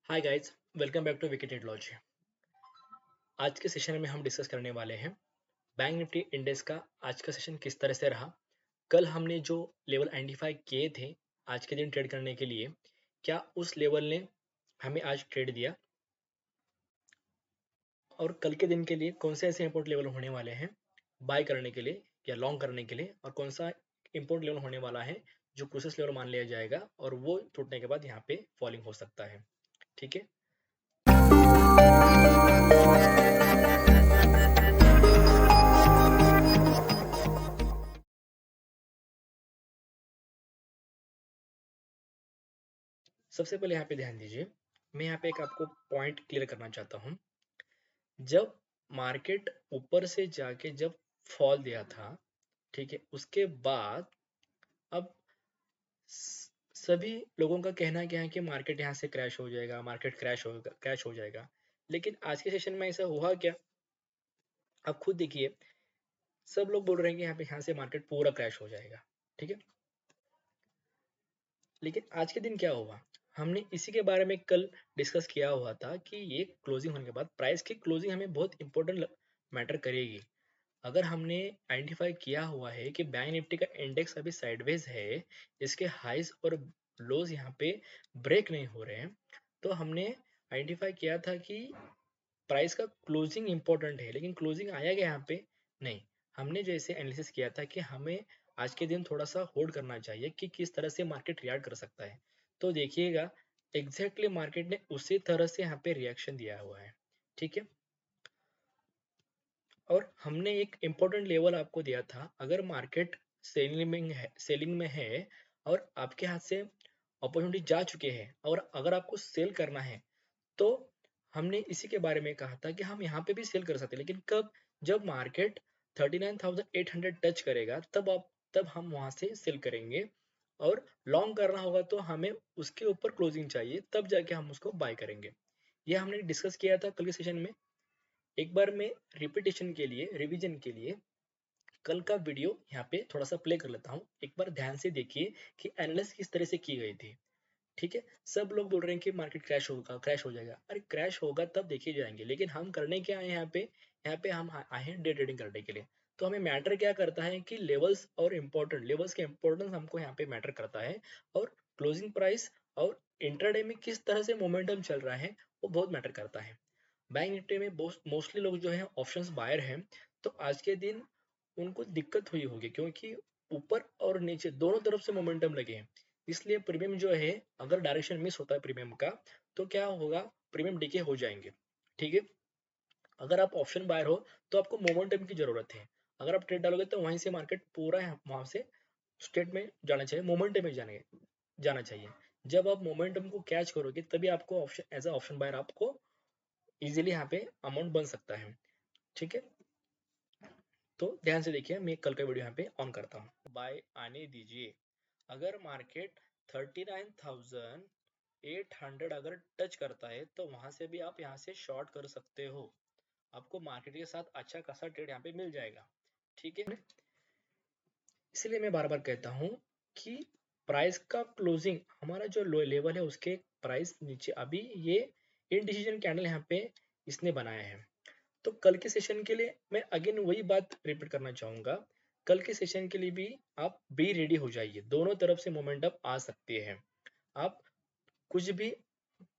Hi guys, welcome back to विकेट लॉजी। आज के सेशन में हम डिस्कस करने वाले हैं बैंक निफ्टी इंडेक्स का आज का सेशन किस तरह से रहा। कल हमने जो लेवल आइडेंटिफाई किए थे आज के दिन ट्रेड करने के लिए, क्या उस लेवल ने हमें आज ट्रेड दिया, और कल के दिन के लिए कौन से ऐसे इंपोर्ट लेवल होने वाले हैं बाय करने के लिए या लॉन्ग करने के लिए, और कौन सा इंपोर्ट लेवल होने वाला है जो क्रूसिस लेवल मान लिया जाएगा और वो टूटने के बाद यहाँ पे फॉलिंग हो सकता है। ठीक है, सबसे पहले यहाँ पे ध्यान दीजिए। मैं यहाँ पे एक आपको पॉइंट क्लियर करना चाहता हूँ। जब मार्केट ऊपर से जाके जब फॉल दिया था, ठीक है, उसके बाद अब सभी लोगों का कहना क्या है कि मार्केट यहाँ से क्रैश हो जाएगा, मार्केट क्रैश हो जाएगा। लेकिन आज के सेशन में ऐसा हुआ क्या? आप खुद देखिए, सब लोग बोल रहे हैं कि यहाँ से मार्केट पूरा क्रैश हो जाएगा। ठीक है, लेकिन आज के दिन क्या हुआ? हमने इसी के बारे में कल डिस्कस किया हुआ था कि ये क्लोजिंग होने के बाद प्राइस की क्लोजिंग हमें बहुत इंपॉर्टेंट मैटर करेगी। अगर हमने आइडेंटिफाई किया हुआ है कि बैंक निफ्टी का इंडेक्स अभी साइडवेज है, इसके हाइज और लोज यहाँ पे ब्रेक नहीं हो रहे हैं, तो हमने आइडेंटिफाई किया था कि प्राइस का क्लोजिंग इंपॉर्टेंट है। लेकिन क्लोजिंग आया गया यहाँ पे नहीं। हमने जैसे एनालिसिस किया था कि हमें आज के दिन थोड़ा सा होल्ड करना चाहिए कि किस तरह से मार्केट रिएक्ट कर सकता है। तो देखिएगा, एग्जैक्टली मार्केट ने उसी तरह से यहाँ पे रिएक्शन दिया हुआ है। ठीक है, और हमने एक इम्पोर्टेंट लेवल आपको दिया था। अगर मार्केट सेलिंग में है और आपके हाथ से अपॉर्चुनिटी जा चुके हैं और अगर आपको सेल करना है, तो हमने इसी के बारे में कहा था कि हम यहाँ पे भी सेल कर सकते हैं। लेकिन कब? जब मार्केट 39,800 टच करेगा, तब हम वहां से सेल करेंगे। और लॉन्ग करना होगा तो हमें उसके ऊपर क्लोजिंग चाहिए, तब जाके हम उसको बाय करेंगे। ये हमने डिस्कस किया था कल के सेशन में। एक बार मैं रिपीटेशन के लिए, रिवीजन के लिए कल का वीडियो यहाँ पे थोड़ा सा प्ले कर लेता हूँ। एक बार ध्यान से देखिए कि एनालिसिस किस तरह से की गई थी। ठीक है, सब लोग बोल रहे हैं कि मार्केट क्रैश होगा, क्रैश हो जाएगा। अरे क्रैश होगा तब देखे जाएंगे, लेकिन हम करने क्या आए यहाँ पे? यहाँ पे हम आए हैं डे ट्रेडिंग करने के लिए। तो हमें मैटर क्या करता है कि लेवल्स और इम्पोर्टेंट लेवल्स के इम्पोर्टेंस हमको यहाँ पे मैटर करता है, और क्लोजिंग प्राइस और इंट्राडे में किस तरह से मोमेंटम चल रहा है वो बहुत मैटर करता है। बैंक निफ्टी में मोस्टली लोग जो है ऑप्शंस बायर हैं, तो आज के दिन उनको दिक्कत हुई होगी क्योंकि ऊपर और नीचे दोनों तरफ से मोमेंटम लगे हैं। इसलिए प्रीमियम जो है, अगर डायरेक्शन मिस होता है प्रीमियम का, तो क्या होगा? प्रीमियम डीके हो जाएंगे। ठीक है, अगर आप ऑप्शन बायर हो तो आपको मोमेंटम की जरूरत है। अगर आप ट्रेड डालोगे तो वहीं से मार्केट पूरा वहां से स्टेट में जाना चाहिए, मोमेंटम में जाना चाहिए। जब आप मोमेंटम को कैच करोगे तभी आपको option as a option buyer आपको इजीली यहाँ पे अमाउंट बन सकता है। ठीक है, तो ध्यान से देखिए, मैं कल का वीडियो यहाँ पे ऑन करता हूँ। बाय आने दीजिए। अगर मार्केट 39,800 अगर टच करता है तो वहां से भी आप यहाँ से शॉर्ट कर सकते हो। आपको मार्केट के साथ अच्छा खासा ट्रेड यहाँ पे मिल जाएगा। ठीक है, इसलिए मैं बार बार कहता हूँ कि प्राइस का क्लोजिंग हमारा जो लो लेवल है उसके प्राइस नीचे अभी ये इनडिसीजन कैंडल यहाँ पे इसने बनाया है। तो कल के सेशन के लिए मैं अगेन वही बात रिपीट करना चाहूंगा। कल के सेशन के लिए भी आप बी रेडी हो जाइए, दोनों तरफ से मोमेंटम आ सकते हैं। आप कुछ भी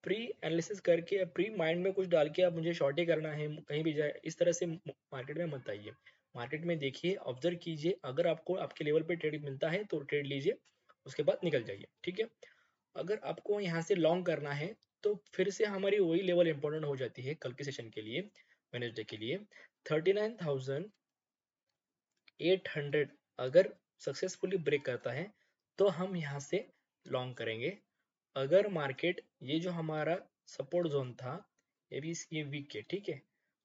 प्री एनालिसिस करके, प्री माइंड में कुछ डाल के आप मुझे शॉर्ट ही करना है कहीं भी जाए, इस तरह से मार्केट में मत आइए। मार्केट में देखिए, ऑब्जर्व कीजिए, अगर आपको आपके लेवल पे ट्रेड मिलता है तो ट्रेड लीजिए, उसके बाद निकल जाइए। ठीक है, अगर आपको यहाँ से लॉन्ग करना है तो फिर से हमारी वही लेवल इंपॉर्टेंट हो जाती है कल के सेशन के लिए, वेडनेसडे के लिए। 39,800 अगर सक्सेसफुली ब्रेक करता है तो हम यहाँ से लॉन्ग करेंगे। अगर मार्केट ये जो हमारा सपोर्ट जोन था, ये भी ये वीक है, ठीक है,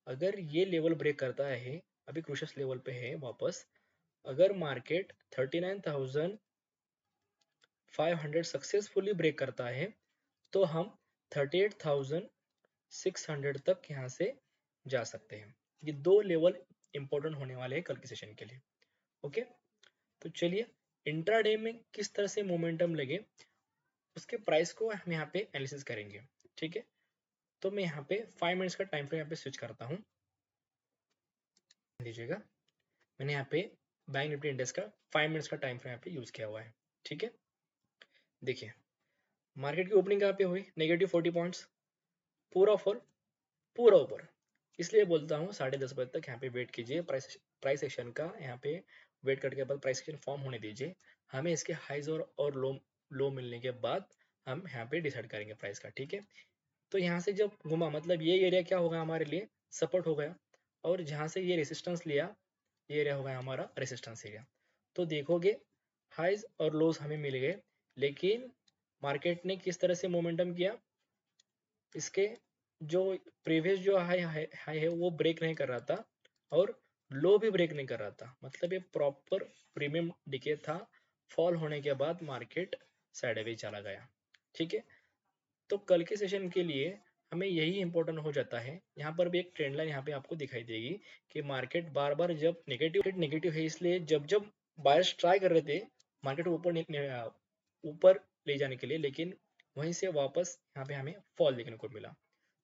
अगर ये लेवल ब्रेक करता है, अभी क्रूशियस लेवल पे है वापस, अगर मार्केट 39,500 सक्सेसफुली ब्रेक करता है तो हम 38,600 तक यहाँ से जा सकते हैं। ये दो लेवल इंपॉर्टेंट होने वाले हैं कल के सेशन के लिए। ओके, तो चलिए इंट्राडे में किस तरह से मोमेंटम लगे उसके प्राइस को हम यहाँ पे एनालिसिस करेंगे। ठीक है, तो मैं यहाँ पे 5 मिनट्स का टाइम फ्रेम यहाँ पे स्विच करता हूँ। दीजिएगा, मैंने यहाँ पे बैंक निफ्टी इंडेक्स का 5 मिनट्स का टाइम फ्रेम यहाँ पे यूज किया हुआ है। ठीक है, देखिए मार्केट की ओपनिंग कहाँ पे हुई, -40 पॉइंट्स, पूरा फॉल, पूरा ऊपर। इसलिए बोलता हूँ 10:30 बजे तक यहाँ पे वेट कीजिए, प्राइस एक्शन का यहाँ पे वेट करने के बाद प्राइस एक्शन फॉर्म होने दीजिए। हमें इसके हाइज और लो लो मिलने के बाद हम यहाँ पे डिसाइड करेंगे प्राइस का। ठीक है, तो यहाँ से जब घुमा मतलब ये एरिया क्या होगा हमारे लिए, सपोर्ट हो गया, और जहाँ से ये रेसिस्टेंस लिया, ये एरिया होगा हमारा रेसिस्टेंस एरिया। तो देखोगे हाइज और लोज हमें मिल गए, लेकिन मार्केट ने किस तरह से मोमेंटम किया, इसके जो प्रीवियस जो हाई है वो ब्रेक नहीं कर रहा था, और लो भी ब्रेक नहीं कर रहा था, मतलब ये प्रॉपर प्रीमियम डिके था। फॉल होने के बाद मार्केट साइडवेज चला गया। ठीक है, तो कल के सेशन के लिए हमें यही इंपॉर्टेंट हो जाता है। यहाँ पर भी एक ट्रेंड लाइन यहाँ पे आपको दिखाई देगी कि मार्केट बार बार जब नेगेटिव है, इसलिए जब जब बायर्स ट्राई कर रहे थे मार्केट को ऊपर ले जाने के लिए, लेकिन वहीं से वापस यहाँ पे हमें फॉल देखने को मिला।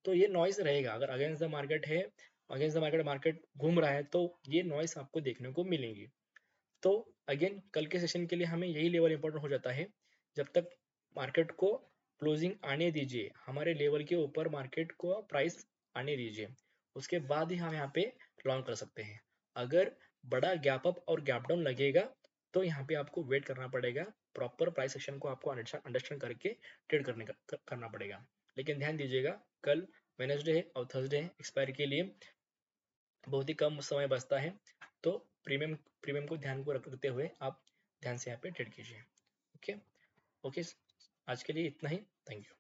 तो ये नॉइस रहेगा, अगर अगेंस्ट द मार्केट है, अगेंस्ट द मार्केट मार्केट घूम रहा है, तो ये नॉइस आपको देखने को मिलेंगी। तो अगेन कल के सेशन के लिए हमें यही लेवल इंपॉर्टेंट हो जाता है। जब तक मार्केट को क्लोजिंग आने दीजिए, हमारे लेवल के ऊपर मार्केट को प्राइस आने दीजिए, उसके बाद ही हम यहाँ पे लॉन्ग कर सकते हैं। अगर बड़ा गैप अप और गैप डाउन लगेगा तो यहाँ पे आपको वेट करना पड़ेगा, प्रॉपर प्राइस सेक्शन को आपको अंडरस्टैंड करके ट्रेड करना पड़ेगा। लेकिन ध्यान दीजिएगा, कल वेनसडे है और थर्सडे है, एक्सपायरी के लिए बहुत ही कम समय बचता है, तो प्रीमियम को ध्यान को रखते हुए आप ध्यान से यहाँ पे ट्रेड कीजिए। ओके, ओके, आज के लिए इतना ही। Thank you.